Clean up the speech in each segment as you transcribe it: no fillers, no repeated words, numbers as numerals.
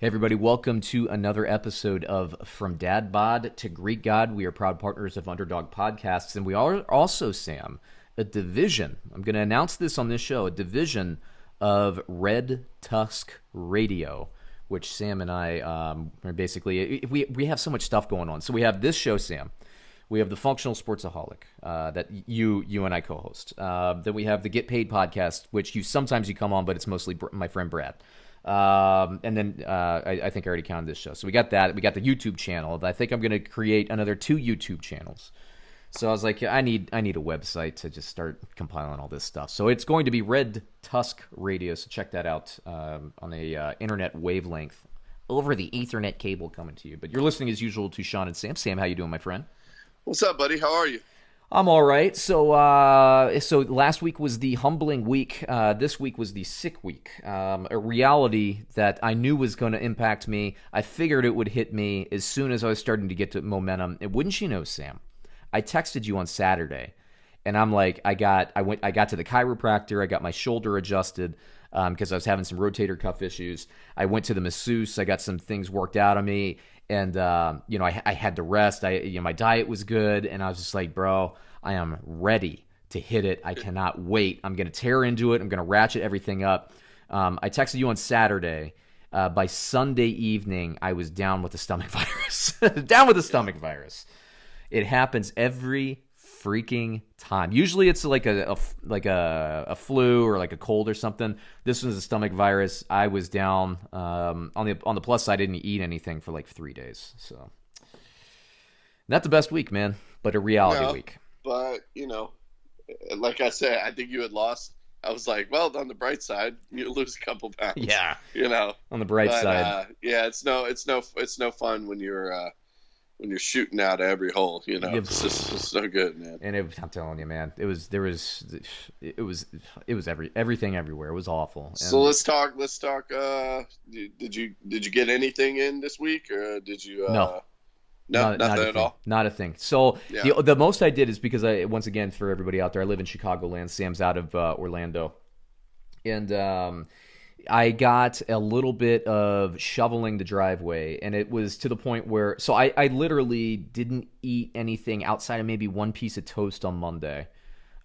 Hey everybody, welcome to another episode of From Dad Bod to Greek God. We are proud partners of Underdog Podcasts, and we are also, Sam, a division. I'm going to announce this on this show, a division of Red Tusk Radio, which Sam and I are basically, we have so much stuff going on. So we have this show, Sam. We have the Functional Sportsaholic that you and I co-host. Then we have the Get Paid podcast, which sometimes you come on, but it's mostly my friend Brad. And then I think I already counted this show. So we got that. We got the YouTube channel. I think I'm going to create another 2 YouTube channels. So I was like, I need a website to just start compiling all this stuff. So it's going to be Red Tusk Radio. So check that out on a internet wavelength over the Ethernet cable coming to you. But you're listening as usual to Sean and Sam. Sam, how you doing, my friend? What's up, buddy? How are you? I'm all right. So last week was the humbling week. This week was the sick week. A reality that I knew was going to impact me. I figured it would hit me as soon as I was starting to get to momentum. And wouldn't you know, Sam, I texted you on Saturday, and I'm like, I got to the chiropractor. I got my shoulder adjusted because I was having some rotator cuff issues. I went to the masseuse. I got some things worked out on me. And, I had to rest. My diet was good. And I was just like, bro, I am ready to hit it. I cannot wait. I'm going to tear into it. I'm going to ratchet everything up. I texted you on Saturday. By Sunday evening, I was down with the stomach virus. Down with the stomach virus. It happens every freaking time. Usually it's like a flu or like a cold or something. This was a stomach virus. I was down. On the plus side, I didn't eat anything for like 3 days. So not the best week, man, but a reality week. But like I said, I think you had lost. I was like, well, on the bright side, you lose a couple pounds. Yeah, on the bright but, side. It's no fun when you're shooting out every hole, It's just so good, man. And I'm telling you, man, it was everything everywhere. It was awful. And so let's talk. Did you get anything in this week, or did you? No, nothing at all. Not a thing. So the most I did is because once again, for everybody out there, I live in Chicagoland. Sam's out of Orlando, and I got a little bit of shoveling the driveway, and it was to the point where, so I literally didn't eat anything outside of maybe one piece of toast on Monday.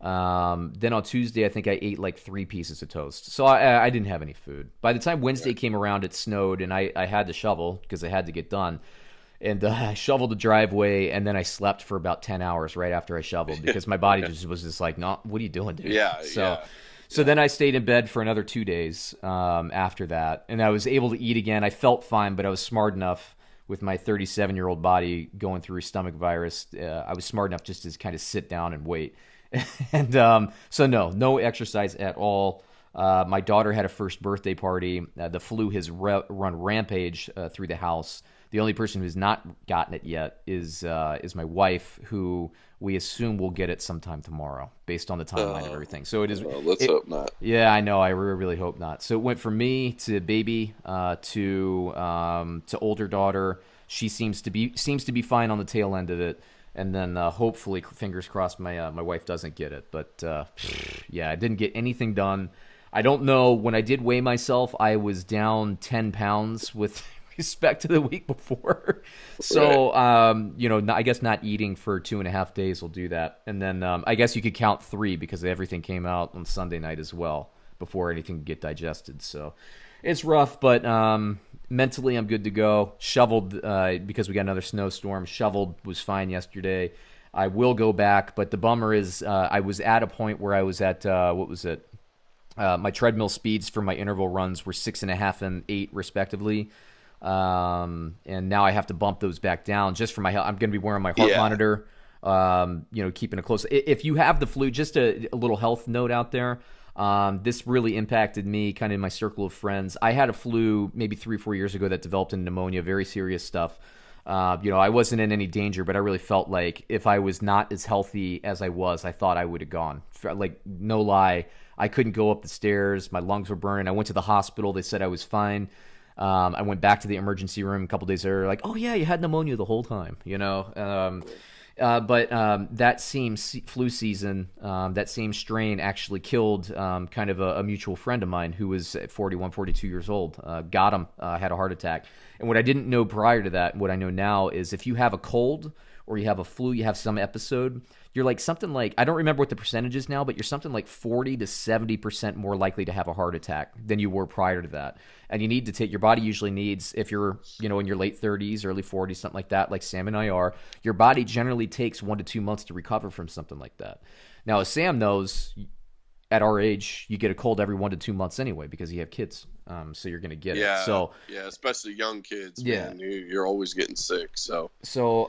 Then on Tuesday, I think I ate like 3 pieces of toast. So I didn't have any food. By the time Wednesday came around, it snowed, and I had to shovel because I had to get done. And I shoveled the driveway, and then I slept for about 10 hours right after I shoveled because my body was just like, no, what are you doing, dude? So then I stayed in bed for another 2 days after that, and I was able to eat again. I felt fine, but I was smart enough with my 37-year-old body going through stomach virus. I was smart enough just to kind of sit down and wait. And so no exercise at all. My daughter had a first birthday party. The flu has run rampage through the house. The only person who's not gotten it yet is my wife, who we assume will get it sometime tomorrow, based on the timeline of everything. So it is. Well, let's hope not. Yeah, I know. I really hope not. So it went from me to baby to older daughter. She seems to be fine on the tail end of it, and then hopefully, fingers crossed, my wife doesn't get it. But I didn't get anything done. I don't know. When I did weigh myself, I was down 10 pounds with respect to the week before. So, I guess not eating for 2.5 days will do that. And then I guess you could count 3 because everything came out on Sunday night as well before anything could get digested. So it's rough, but mentally I'm good to go. Shoveled because we got another snowstorm. Shoveled was fine yesterday. I will go back, but the bummer is I was at a point where I was at, my treadmill speeds for my interval runs were 6.5 and 8 respectively. And now I have to bump those back down just for my health. I'm going to be wearing my heart monitor, keeping it close. If you have the flu, just a little health note out there. This really impacted me kind of in my circle of friends. I had a flu maybe 3 or 4 years ago that developed into pneumonia, very serious stuff. I wasn't in any danger, but I really felt like if I was not as healthy as I was, I thought I would have gone. Like, no lie, I couldn't go up the stairs. My lungs were burning. I went to the hospital. They said I was fine. I went back to the emergency room a couple days later, like, oh yeah, you had pneumonia the whole time, But that same flu season, that same strain actually killed kind of a mutual friend of mine who was 41, 42 years old. Got him, had a heart attack. And what I didn't know prior to that, what I know now is if you have a cold or you have a flu, you have some episode, you're like something like, I don't remember what the percentage is now, but you're something like 40 to 70% more likely to have a heart attack than you were prior to that. And you need to take, your body usually needs, if you're, in your late 30s, early 40s, something like that, like Sam and I are, your body generally takes 1 to 2 months to recover from something like that. Now, as Sam knows, at our age, you get a cold every 1 to 2 months anyway because you have kids. So you're going to get it. So yeah, especially young kids, man. You're always getting sick. So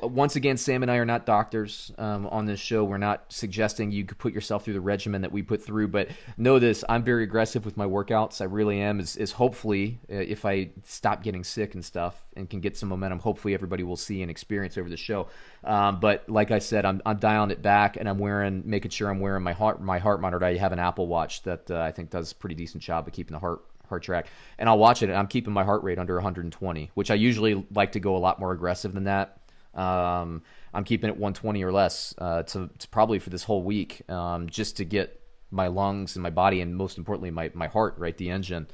once again, Sam and I are not doctors on this show. We're not suggesting you could put yourself through the regimen that we put through. But know this, I'm very aggressive with my workouts. I really am. Is hopefully, if I stop getting sick and stuff and can get some momentum, hopefully everybody will see and experience over the show. But like I said, I'm dialing it back, and I'm making sure I'm wearing my heart monitor. I have an Apple Watch that I think does a pretty decent job of keeping the heart track, and I'll watch it, and I'm keeping my heart rate under 120, which I usually like to go a lot more aggressive than that. I'm keeping it 120 or less to probably for this whole week, just to get my lungs and my body, and most importantly my heart, right, the engine,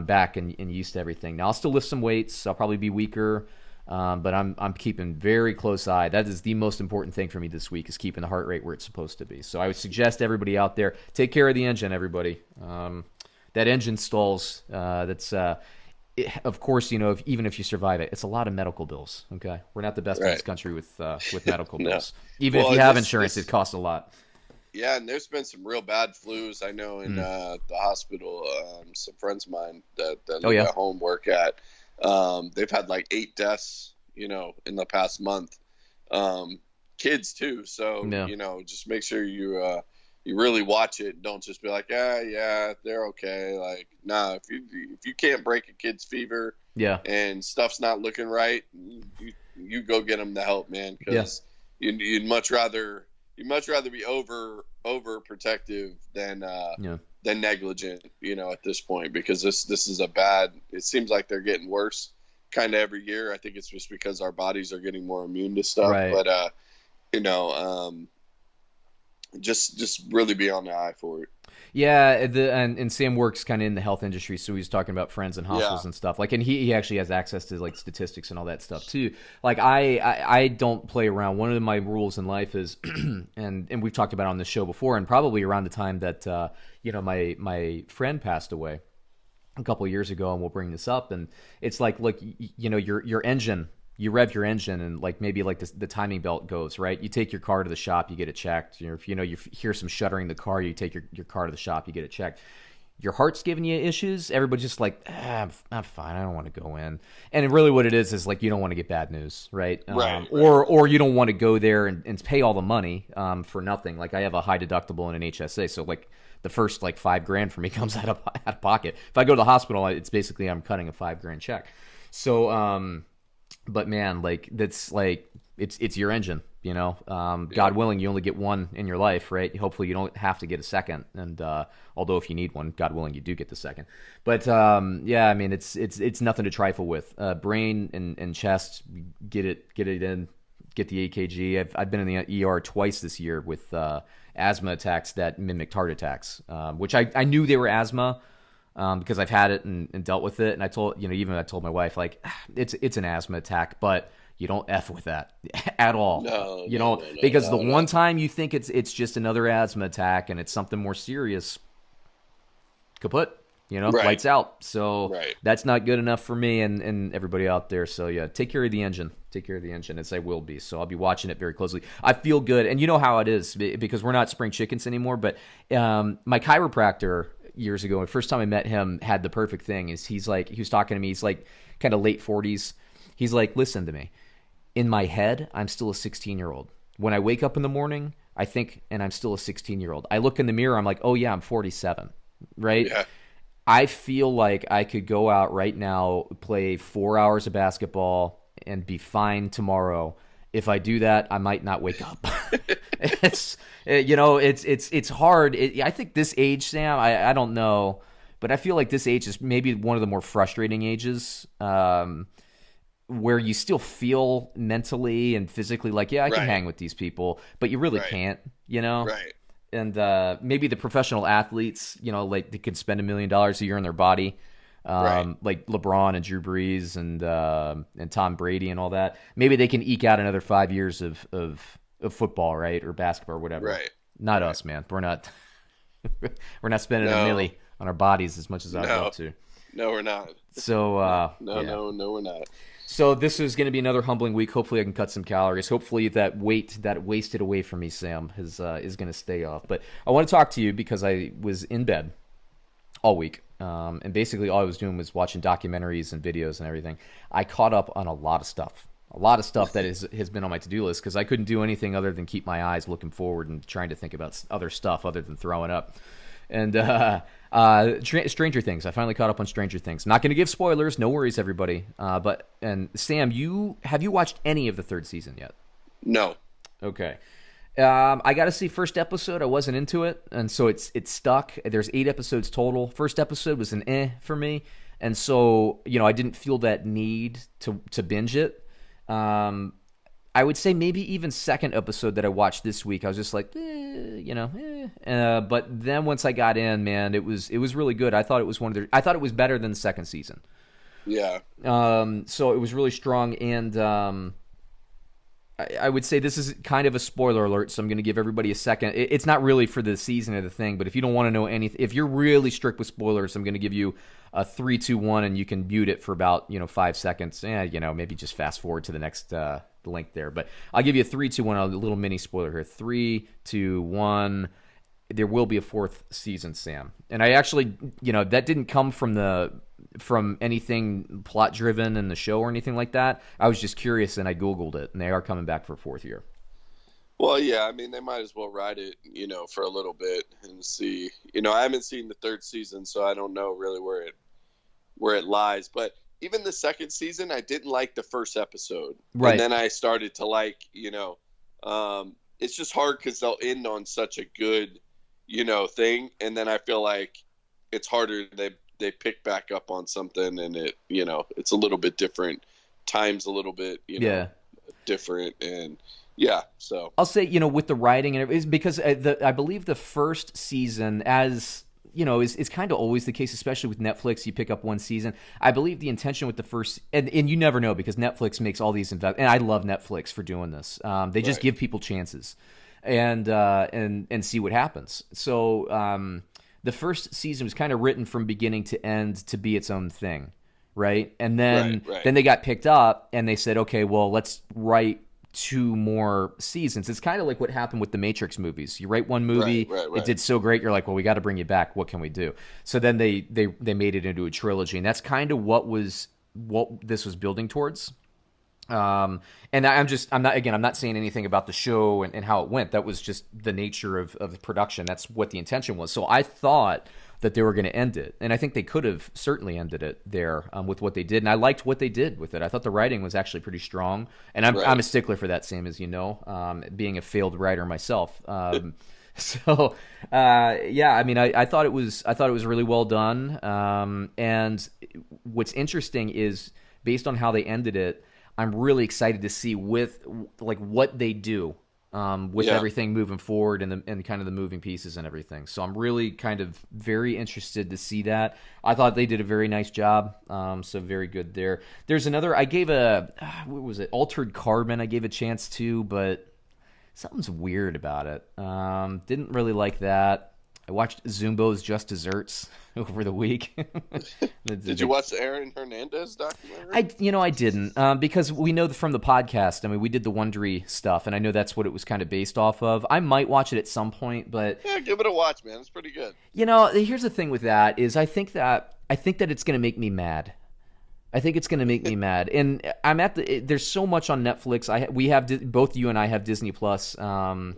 back and used to everything. Now I'll still lift some weights. I'll probably be weaker, but I'm keeping very close eye. That is the most important thing for me this week, is keeping the heart rate where it's supposed to be. So I would suggest everybody out there, take care of the engine, everybody. That engine stalls, of course, even if you survive it, it's a lot of medical bills, okay? We're not the best in this country with medical bills. Even if you have insurance, it costs a lot. Yeah, and there's been some real bad flus. I know in the hospital, some friends of mine that live at home work at, they've had like 8 deaths, in the past month. Kids too, so, just make sure you really watch it. Don't just be like, yeah, they're okay. Like, nah, if you can't break a kid's fever, and stuff's not looking right, you go get them the help, man. Because you'd much rather be overprotective than negligent, at this point. Because this is a bad. It seems like they're getting worse, kind of every year. I think it's just because our bodies are getting more immune to stuff. Right. But just really be on the eye for it. Yeah, and Sam works kind of in the health industry, so he's talking about friends and hospitals and stuff. Like, and he actually has access to like statistics and all that stuff too. Like, I don't play around. One of my rules in life is, and we've talked about it on this show before, and probably around the time that my friend passed away a couple of years ago, and we'll bring this up. And it's like, look, your engine. You rev your engine, and like maybe like the timing belt goes, right? You take your car to the shop, you get it checked. If you hear some shuddering in the car, you take your car to the shop, you get it checked. Your heart's giving you issues. Everybody's just like, I'm fine. I don't want to go in. And really what it is like you don't want to get bad news, right? Right. Or you don't want to go there and pay all the money for nothing. Like I have a high deductible and an HSA, so like the first like $5,000 for me comes out of pocket. If I go to the hospital, it's basically I'm cutting a $5,000 check. So but man, like that's like it's your engine, God willing, you only get one in your life, right? Hopefully you don't have to get a second. And although if you need one, God willing, you do get the second. But I mean, it's nothing to trifle with. Brain and chest, get it in, get the EKG. I've been in the ER twice this year with asthma attacks that mimicked heart attacks, which I knew they were asthma. Because I've had it and dealt with it, and I told my wife, like, it's an asthma attack, but you don't F with that at all. No, because the one time you think it's just another asthma attack and it's something more serious, kaput, lights out. So that's not good enough for me and everybody out there. So yeah, take care of the engine. Take care of the engine, as I will be. So I'll be watching it very closely. I feel good, and you know how it is because we're not spring chickens anymore. But my chiropractor years ago, the first time I met him, had the perfect thing. He was talking to me. He's like kind of late 40s. He's like, listen to me. In my head, I'm still a 16-year-old. When I wake up in the morning, I think, and I'm still a 16-year-old. I look in the mirror, I'm like, oh yeah, I'm 47, right? Yeah. I feel like I could go out right now, play 4 hours of basketball, and be fine tomorrow. If I do that, I might not wake up. It's hard. I think this age, Sam, I don't know, but I feel like this age is maybe one of the more frustrating ages. where you still feel mentally and physically like, yeah, I can Right. hang with these people, but you really Right. can't, you know? Right. And maybe the professional athletes, you know, like they could spend $1 million a year on their body, Right. like LeBron and Drew Brees and Tom Brady and all that. Maybe they can eke out another 5 years of football, right, or basketball or whatever. Right. Not Right. us, man. We're not spending a No. milli on our bodies as much as I'd love to. No, we're not. So No, yeah. no, we're not. So this is going to be another humbling week. Hopefully, I can cut some calories. Hopefully, that weight that wasted away from me, Sam, is going to stay off. But I want to talk to you because I was in bed all week, and basically all I was doing was watching documentaries and videos and everything. I caught up on a lot of stuff that has been on my to-do list because I couldn't do anything other than keep my eyes looking forward and trying to think about other stuff other than throwing up. And Stranger Things. I finally caught up on Stranger Things. Not going to give spoilers. No worries, everybody. And Sam, have you watched any of the third season yet? No. Okay. I got to see first episode. I wasn't into it, and so it's stuck. There's 8 episodes total. First episode was an for me, and so I didn't feel that need to binge it. I would say maybe even second episode that I watched this week, I was just like, but then once I got in, man, it was really good. I thought it was I thought it was better than the second season. Yeah. So it was really strong, and I would say this is kind of a spoiler alert, so I'm going to give everybody a second. It's not really for the season of the thing, but if you don't want to know anything, if you're really strict with spoilers, I'm going to give you a 3, 2, 1, and you can mute it for about 5 seconds. Maybe just fast forward to the next link there. But I'll give you a 3, 2, 1, a little mini spoiler here. 3, 2, 1. There will be a 4th season, Sam. And I actually, that didn't come from anything plot driven in the show or anything like that. I was just curious and I Googled it, and they are coming back for a 4th year. Well, yeah, I mean, they might as well ride it, for a little bit and see. I haven't seen the 3rd season, so I don't know really where it lies. But even the 2nd season, I didn't like the first episode. Right. And then I started to like, it's just hard because they'll end on such a good, thing. And then I feel like it's harder. They pick back up on something and it, it's a little bit different. Time's a little bit, different. And yeah, so I'll say, with the writing, and it's because I believe the first season, as is kind of always the case, especially with Netflix. You pick up one season. I believe the intention with the first, and you never know because Netflix makes all these and I love Netflix for doing this. They just give people chances, and see what happens. So the first season was kind of written from beginning to end to be its own thing, right? And then they got picked up, and they said, okay, well, let's write 2 more seasons. It's kind of like what happened with the Matrix movies. You write one movie, it did so great, you're like, well, we got to bring you back. What can we do? So then they made it into a trilogy, and that's kind of what this was building towards. And I'm not saying anything about the show and how it went. That was just the nature of the production. That's what the intention was. So I thought that they were going to end it, and I think they could have certainly ended it there with what they did, and I liked what they did with it. I thought the writing was actually pretty strong, and I'm a stickler for that, same as being a failed writer myself. So I mean, I thought it was really well done, and what's interesting is based on how they ended it, I'm really excited to see with like what they do with everything moving forward and kind of the moving pieces and everything. So I'm really kind of very interested to see that. I thought they did a very nice job. So very good there. There's another, I gave what was it? Altered Carbon. I gave a chance to, but something's weird about it. Didn't really like that. I watched Zumbo's Just Desserts over the week. Did you watch the Aaron Hernandez documentary? I didn't because we know from the podcast. I mean, we did the Wondery stuff, and I know that's what it was kind of based off of. I might watch it at some point, but yeah, give it a watch, man. It's pretty good. Here's the thing with that is I think that it's going to make me mad. I think it's going to make me mad, and I'm there's so much on Netflix. We have both you and I have Disney Plus. We're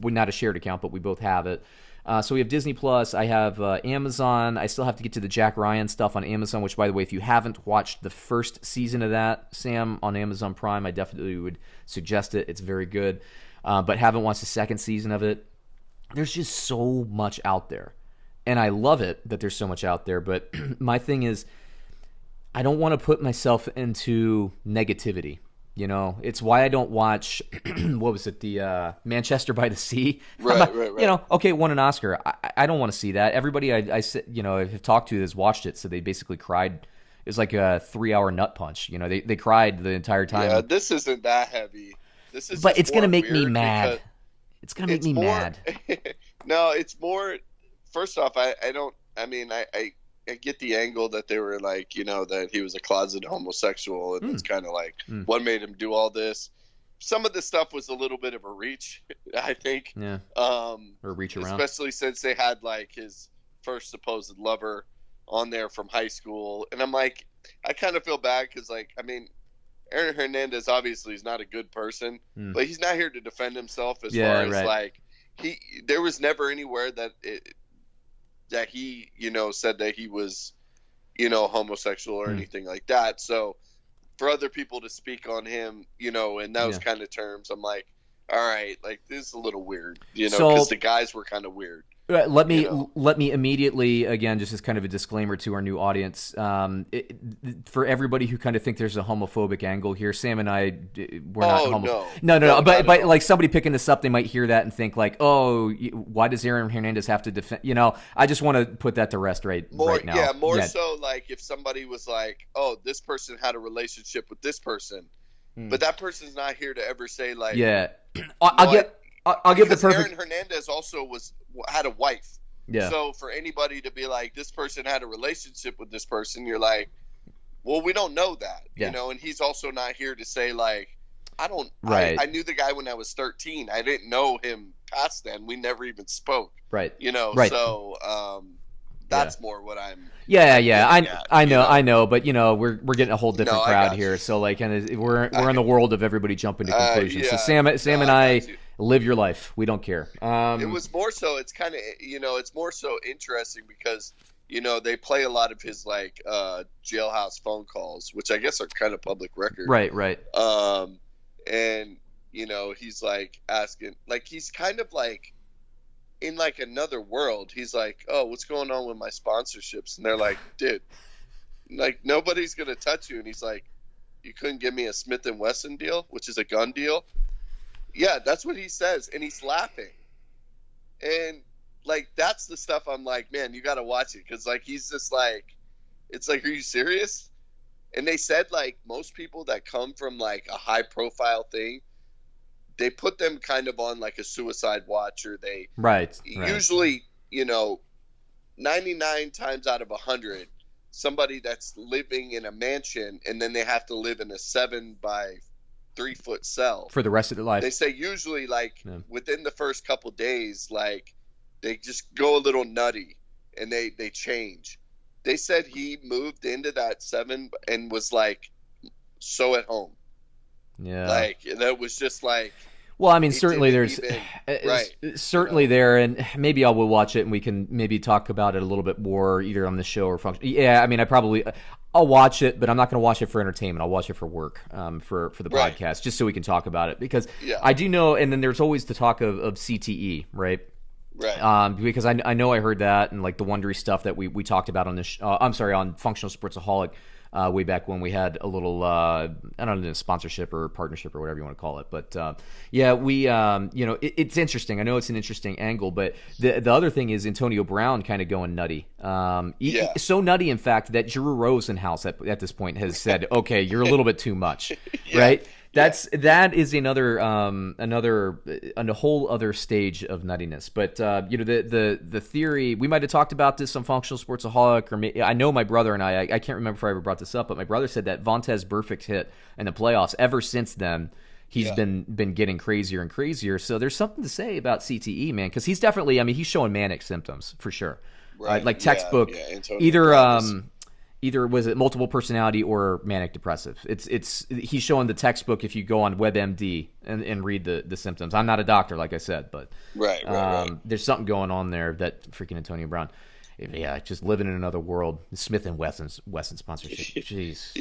not a shared account, but we both have it. So we have Disney Plus. I have Amazon. I still have to get to the Jack Ryan stuff on Amazon, which, by the way, if you haven't watched the first season of that, Sam, on Amazon Prime, I definitely would suggest it. It's very good. But haven't watched the second season of it. There's just so much out there. And I love it that there's so much out there. But my thing is, I don't want to put myself into negativity. You know, it's why I don't watch, what was it, the Manchester by the Sea? Right. You know, okay, it won an Oscar. I don't want to see that. Everybody I have talked to has watched it, so they basically cried. It was like a 3-hour nut punch. You know, they cried the entire time. Yeah, this isn't that heavy. This is, but it's going to make me mad. It's going to make me mad. No, it's more, first off, I get the angle that they were like, you know, that he was a closeted homosexual, and it's kind of like what made him do all this. Some of the stuff was a little bit of a reach, I think. Yeah. Or reach around. Especially since they had like his first supposed lover on there from high school. And I'm like, I kind of feel bad because, like, I mean, Aaron Hernandez obviously is not a good person, but he's not here to defend himself as far as like there was never anywhere that he, you know, said that he was, you know, homosexual or anything like that. So for other people to speak on him, you know, in those kind of terms, I'm like, all right, like, this is a little weird, you know, because the guys were kind of weird. Let me immediately, again, just as kind of a disclaimer to our new audience, for everybody who kind of think there's a homophobic angle here, Sam and I, we're not homophobic. No. But like somebody picking this up, they might hear that and think like, oh, why does Aaron Hernandez have to defend? You know, I just want to put that to rest right now. Yeah, more so like if somebody was like, oh, this person had a relationship with this person, but that person's not here to ever say like, I'll give the perfect. Aaron Hernandez also had a wife. Yeah. So for anybody to be like, this person had a relationship with this person, you're like, well, we don't know that, you know. And he's also not here to say like, I don't. Right. I knew the guy when I was 13. I didn't know him past then. We never even spoke. Right. You know. Right. So that's more what I'm. I know, but you know, we're getting a whole different crowd here. So like, and we're in the world of everybody jumping to conclusions. So Sam and I. Live your life. We don't care. It was more so. It's kind of, you know, it's more so interesting because, you know, they play a lot of his like jailhouse phone calls, which I guess are kind of public record. Right. And you know, he's like asking, like he's kind of like in like another world. He's like, oh, what's going on with my sponsorships? And they're like, dude, like nobody's gonna touch you. And he's like, you couldn't give me a Smith & Wesson deal, which is a gun deal. Yeah, that's what he says, and he's laughing. And, like, that's the stuff I'm like, man, you got to watch it. Because, like, he's just like, it's like, are you serious? And they said, like, most people that come from, like, a high-profile thing, they put them kind of on, like, a suicide watch. Or they usually, you know, 99 times out of 100, somebody that's living in a mansion, and then they have to live in a 7 by 3-foot cell for the rest of their life. They say usually like within the first couple days, like they just go a little nutty and they change. They said he moved into that 7 and was like so at home. Yeah. Like that was just like, well, I mean, certainly there's certainly there, and maybe I will watch it and we can maybe talk about it a little bit more either on the show or function. Yeah, I mean, I'll watch it, but I'm not going to watch it for entertainment. I'll watch it for work, for the podcast, just so we can talk about it because I do know. And then there's always the talk of CTE, right? Right. Because I know I heard that and like the Wondery stuff that we talked about on this. On Functional Sportsaholic. Way back when we had a little, I don't know, sponsorship or partnership or whatever you want to call it. But, we, you know, it's interesting. I know it's an interesting angle, but the other thing is Antonio Brown kind of going nutty. So nutty, in fact, that Drew Rosenhaus at this point has said, okay, you're a little bit too much, right? That is another a whole other stage of nuttiness. But you know, the theory, we might have talked about this on Functional Sportsaholic, or I know my brother and I can't remember if I ever brought this up, but my brother said that Vontaze Burfict's hit in the playoffs. Ever since then, he's been getting crazier and crazier. So there's something to say about CTE, man, because he's definitely, I mean, he's showing manic symptoms for sure. Right. Like textbook, either was it multiple personality or manic depressive. He's showing the textbook if you go on WebMD and read the symptoms. I'm not a doctor, like I said, but there's something going on there that freaking Antonio Brown. Yeah, just living in another world. Smith & Wesson sponsorship. Jeez.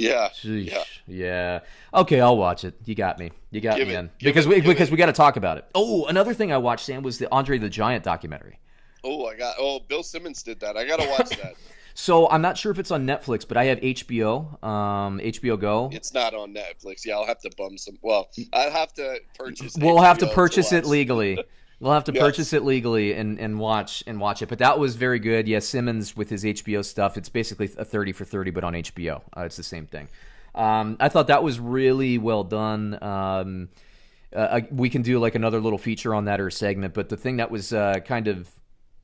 Yeah. Okay, I'll watch it. You got me. Because we got to talk about it. Oh, another thing I watched, Sam, was the Andre the Giant documentary. Bill Simmons did that. I got to watch that. So I'm not sure if it's on Netflix, but I have HBO, HBO Go. It's not on Netflix. Yeah, I'll have to bum some. Well, I'd have to purchase. We'll have to HBO purchase to it legally. We'll have to Yes. purchase it legally and watch it. But that was very good. Yeah, Simmons with his HBO stuff. It's basically a 30 for 30, but on HBO. It's the same thing. I thought that was really well done. We can do like another little feature on that or a segment. But the thing that was kind of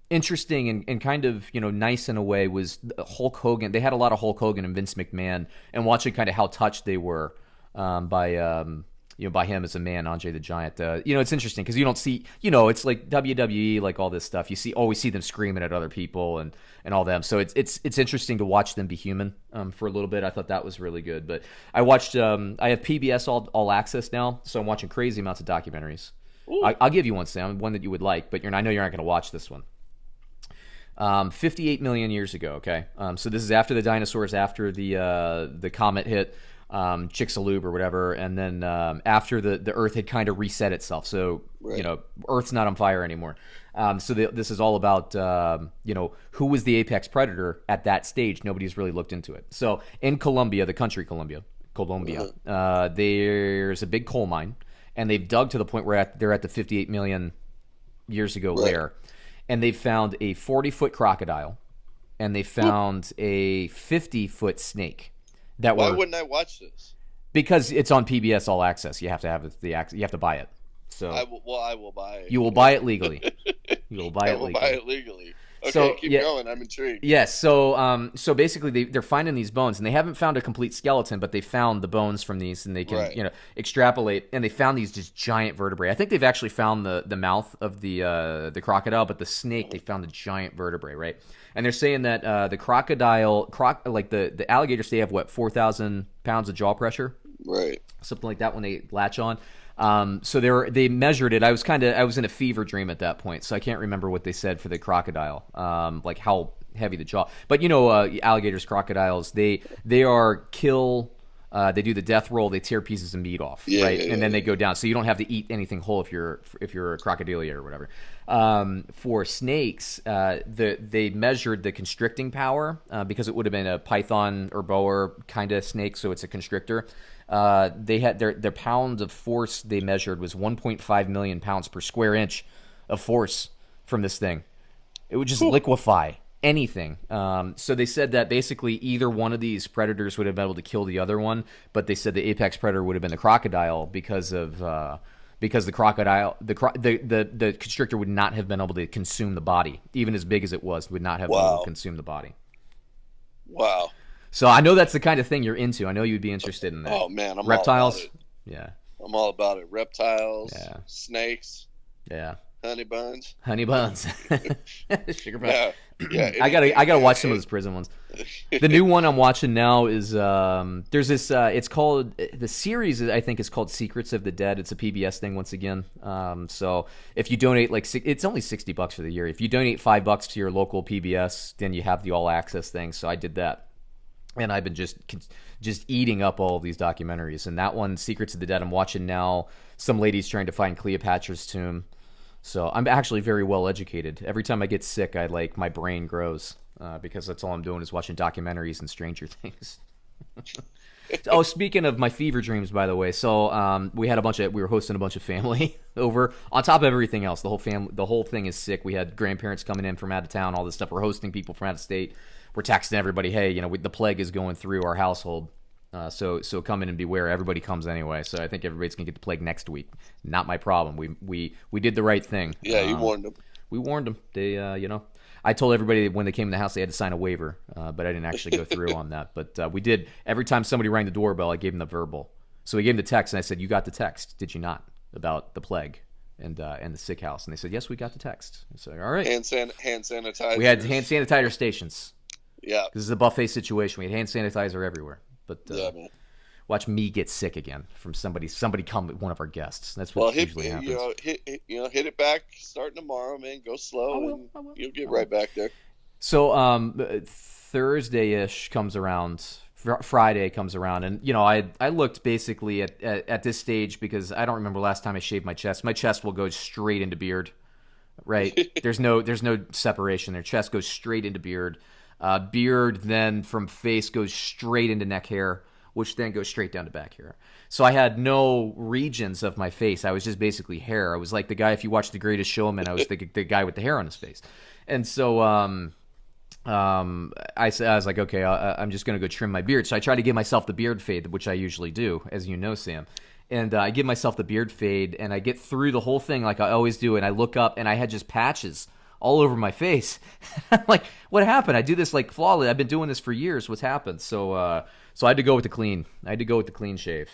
interesting and kind of, you know, nice in a way was Hulk Hogan. They had a lot of Hulk Hogan and Vince McMahon, and watching kind of how touched they were by him as a man, Andre the Giant. You know, it's interesting because you don't see, you know, it's like WWE, like all this stuff. You always see them screaming at other people and all them. So it's interesting to watch them be human for a little bit. I thought that was really good. But I watched. I have PBS all access now, so I'm watching crazy amounts of documentaries. I'll give you one, Sam, one that you would like, but I know you're not going to watch this one. 58 million years ago. Okay, so this is after the dinosaurs, after the comet hit Chicxulub or whatever, and then after the Earth had kind of reset itself. So Right. you know, Earth's not on fire anymore. So this is all about who was the apex predator at that stage. Nobody's really looked into it. So in Colombia, the country Colombia, there's a big coal mine, and they've dug to the point where they're at the 58 million years ago layer. And they found a 40-foot crocodile, and they found a 50-foot snake. Why wouldn't I watch this? Because it's on PBS All Access. You have to have the access. You have to buy it. So I will buy it. you will buy it legally. You will buy I it will legally. buy it legally. Okay, So, keep yeah. going. I'm intrigued. Yes. So basically, they're finding these bones, and they haven't found a complete skeleton, but they found the bones from these, and they can Right. Extrapolate. And they found these just giant vertebrae. I think they've actually found the mouth of the crocodile, but the snake, they found the giant vertebrae, right? And they're saying that the crocodile, like the alligators, they have 4,000 pounds of jaw pressure, Right. something like that when they latch on. So they measured it. I was in a fever dream at that point, so I can't remember what they said for the crocodile, like how heavy the jaw. But alligators, crocodiles, they are kill. They do the death roll. They tear pieces of meat off, Yeah, right, yeah, and then yeah. they go down. So you don't have to eat anything whole if you're a crocodilia or whatever. For snakes, they measured the constricting power because it would have been a python or boa kind of snake, so it's a constrictor. They had their pound of force they measured was 1.5 million pounds per square inch of force from this thing. It would just liquefy anything. So they said that basically either one of these predators would have been able to kill the other one, but they said the apex predator would have been the crocodile because the crocodile, the constrictor would not have been able to consume the body, even as big as it was, would not have been able to consume the body. Wow. So I know that's the kind of thing you're into. I know you'd be interested in that. Oh man, I'm reptiles. all about it. Yeah. I'm all about it. Reptiles, Yeah. snakes, Yeah. honey buns. Honey buns. Sugar buns. Yeah. Yeah. I gotta watch some of those prison ones. The new one I'm watching now is there's this it's called, the series I think is called Secrets of the Dead. It's a PBS thing once again. So if you donate it's only $60 for the year. If you donate $5 to your local PBS, then you have the all access thing. So I did that, and I've been just eating up all of these documentaries. And that one, Secrets of the Dead, I'm watching now. Some lady's trying to find Cleopatra's tomb. So I'm actually very well educated. Every time I get sick, my brain grows because that's all I'm doing is watching documentaries and Stranger Things. Oh, speaking of my fever dreams, by the way, so we were hosting a bunch of family over. On top of everything else, the whole thing is sick. We had grandparents coming in from out of town, all this stuff. We're hosting people from out of state. We're texting everybody, hey, the plague is going through our household. So come in and beware. Everybody comes anyway. So I think everybody's gonna get the plague next week. Not my problem. We did the right thing. Yeah, you warned them. We warned them. They, I told everybody that when they came in the house they had to sign a waiver, but I didn't actually go through on that. But we did. Every time somebody rang the doorbell, I gave them the verbal. So we gave them the text, and I said, "You got the text, did you not, about the plague and the sick house?" And they said, "Yes, we got the text." I said, "All right." Hand sanitizer. We had hand sanitizer stations. Yeah. This is a buffet situation. We had hand sanitizer everywhere. But Yeah, man. watch me get sick again from somebody come with one of our guests. That's Well, what usually happens. hit it back starting tomorrow, man. Go slow, I will. you'll get right back there. So Thursday-ish comes around, Friday comes around, and I looked basically at this stage because I don't remember last time I shaved my chest. My chest will go straight into beard, right? There's no separation there. Chest goes straight into beard. Beard then from face goes straight into neck hair, which then goes straight down to back hair. So I had no regions of my face. I was just basically hair. I was like the guy, if you watch The Greatest Showman, I was the guy with the hair on his face. And so I was like, okay, I'm just going to go trim my beard. So I try to give myself the beard fade, which I usually do, as you know, Sam. And I give myself the beard fade, and I get through the whole thing like I always do, and I look up, and I had just patches all over my face. I'm like, what happened? I do this like flawless. I've been doing this for years. What's happened? So I had to go with the clean. I had to go with the clean shave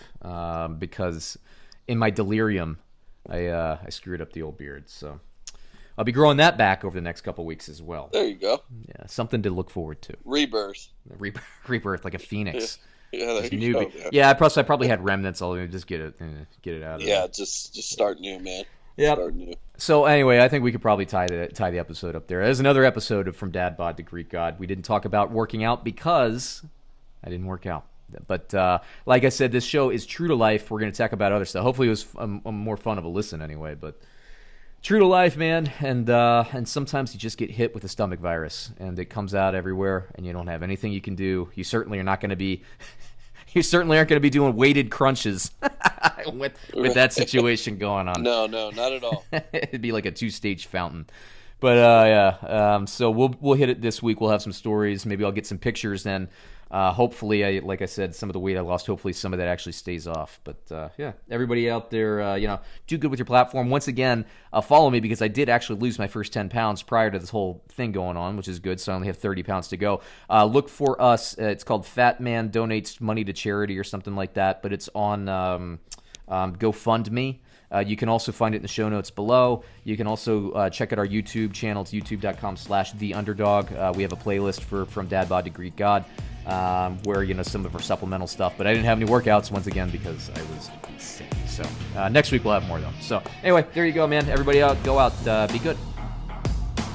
because in my delirium, I screwed up the old beard. So I'll be growing that back over the next couple weeks as well. There you go. Yeah, something to look forward to. Rebirth. Rebirth, like a phoenix. Yeah, there you go. Yeah, I probably had remnants. I'll just get it out of there. Yeah, just start new, man. Yeah. Start new. So anyway, I think we could probably tie the episode up there. There's another episode of From Dad Bod to Greek God. We didn't talk about working out because I didn't work out. But like I said, this show is true to life. We're going to talk about other stuff. Hopefully it was a more fun of a listen anyway. But true to life, man. And sometimes you just get hit with a stomach virus, and it comes out everywhere, and you don't have anything you can do. You certainly are not going to be... You certainly aren't going to be doing weighted crunches with that situation going on. No, not at all. It'd be like a 2-stage fountain. But so we'll hit it this week. We'll have some stories. Maybe I'll get some pictures then. Hopefully, like I said, some of the weight I lost, hopefully some of that actually stays off. But yeah, everybody out there, do good with your platform. Once again, follow me because I did actually lose my first 10 pounds prior to this whole thing going on, which is good. So I only have 30 pounds to go. Look for us. It's called Fat Man Donates Money to Charity or something like that. But it's on GoFundMe. You can also find it in the show notes below. You can also check out our YouTube channel. It's youtube.com/theunderdog. We have a playlist for From Dad Bod to Greek God, where some of our supplemental stuff. But I didn't have any workouts once again because I was sick. So next week we'll have more though. So anyway, there you go, man. Everybody out, go out, be good.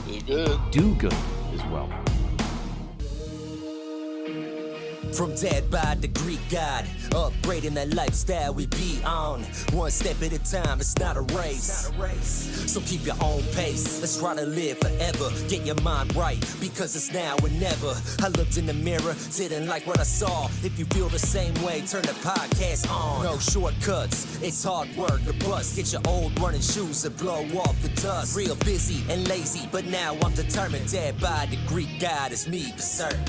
Be good. Do good as well. From Dad Bod to Greek God, upgrading that lifestyle we be on. One step at a time, it's not a race. So keep your own pace. Let's try to live forever. Get your mind right, because it's now or never. I looked in the mirror, didn't like what I saw. If you feel the same way, turn the podcast on. No shortcuts, it's hard work to bust. Get your old running shoes and blow off the dust. Real busy and lazy, but now I'm determined. Dad Bod to Greek God is me for certain.